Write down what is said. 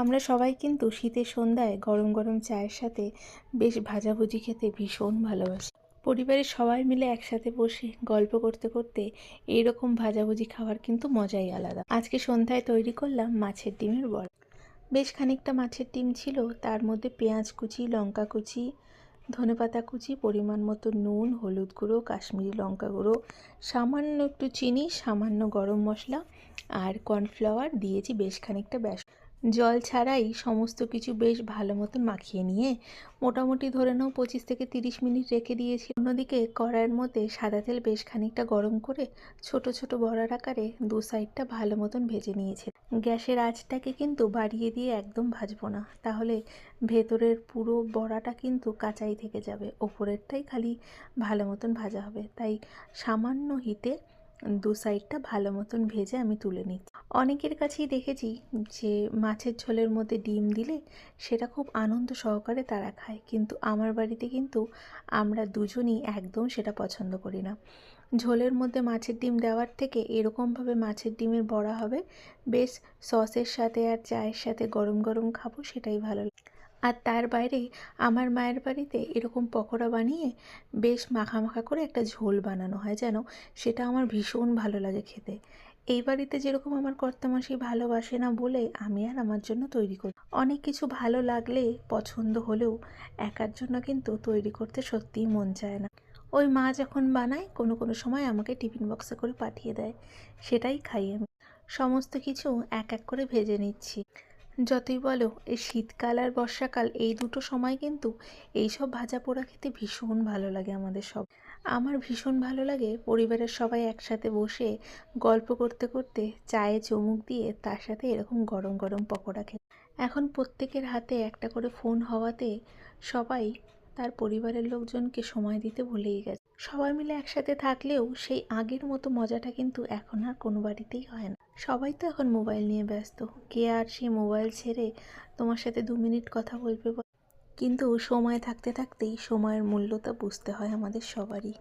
আমরা সবাই কিন্তু শীতের সন্ধ্যায় গরম গরম চায়ের সাথে বেশ ভাজাভুজি খেতে ভীষণ ভালোবাসি। পরিবারের সবাই মিলে একসাথে বসে গল্প করতে করতে এইরকম ভাজাভুজি খাওয়ার কিন্তু মজাই আলাদা। আজকে সন্ধ্যায় তৈরি করলাম মাছের ডিমের বড়া। বেশ খানিকটা মাছের ডিম ছিল, তার মধ্যে পেঁয়াজ কুচি, লঙ্কা কুচি, ধনেপাতা কুচি, পরিমাণ মতো নুন, হলুদ গুঁড়ো, কাশ্মীরি লঙ্কা গুঁড়ো, সামান্য একটু চিনি, সামান্য গরম মশলা আর কর্নফ্লাওয়ার দিয়েছি, বেশ খানিকটা বেসন। জল ছাড়াই সমস্ত কিছু বেশ ভালো মতন মাখিয়ে নিয়ে মোটামুটি ধরে নাও 25 থেকে 30 মিনিট রেখে দিয়েছি। অন্যদিকে কড়াইয়ের মধ্যে সাদা তেল বেশ খানিকটা গরম করে ছোট ছোট বড়ার আকারে দু সাইডটা ভালো মতন ভেজে নিয়েছি। গ্যাসের আঁচটাকে কিন্তু বাড়িয়ে দিয়ে একদম ভাজবো না, তাহলে ভেতরের পুরো বড়াটা কিন্তু কাঁচাই থেকে যাবে, ওপরেরটাই খালি ভালো মতন ভাজা হবে। তাই সামান্য হিটে দু সাইডটা ভালো মতন ভেজে আমি তুলে নিচ্ছি। অনেকের কাছেই দেখেছি যে মাছের ঝোলের মধ্যে ডিম দিলে সেটা খুব আনন্দ সহকারে তারা খায়, কিন্তু আমার বাড়িতে কিন্তু আমরা দুজনই একদম সেটা পছন্দ করি না। ঝোলের মধ্যে মাছের ডিম দেওয়ার থেকে এরকমভাবে মাছের ডিমের বড়া হবে, বেশ সসের সাথে আর চায়ের সাথে গরম গরম খাবো, সেটাই ভালো লাগে। আর তার বাইরে আমার মায়ের বাড়িতে এরকম পকোড়া বানিয়ে বেশ মাখা মাখা করে একটা ঝোল বানানো হয় যেন, সেটা আমার ভীষণ ভালো লাগে খেতে। এই বাড়িতে যেরকম আমার কর্তামশাই ভালোবাসে না বলে আমি আর আমার জন্য তৈরি করি। অনেক কিছু ভালো লাগলে পছন্দ হলেও একার জন্য কিন্তু তৈরি করতে সত্যিই মন চায় না। ওই মা যখন বানায় কোনো কোনো সময় আমাকে টিফিন বক্সে করে পাঠিয়ে দেয়, সেটাই খাই আমি। সমস্ত কিছু এক এক করে ভেজে নিচ্ছি। যতই বলো এই শীতকাল আর বর্ষাকাল এই দুটো সময় কিন্তু এইসব ভাজা পোড়া খেতে ভীষণ ভালো লাগে আমাদের সব। আমার ভীষণ ভালো লাগে পরিবারের সবাই একসাথে বসে গল্প করতে করতে চায়ে চুমুক দিয়ে তার সাথে এরকম গরম গরম পকোড়া খেতে। এখন প্রত্যেকের হাতে একটা করে ফোন হওয়াতে সবাই তার পরিবারের লোকজনকে সময় দিতে ভুলেই গেছে। সবাই মিলে একসাথে থাকলেও সেই আগের মতো মজাটা কিন্তু এখন আর কোনো বাড়িতেই হয় না। সবাই তো এখন মোবাইল নিয়ে ব্যস্ত, কে আর সেই মোবাইল ছেড়ে তোমার সাথে 2 মিনিট কথা বলবে বল? কিন্তু সময় থাকতে থাকতেই সময়ের মূল্যটা বুঝতে হয় আমাদের সবারই।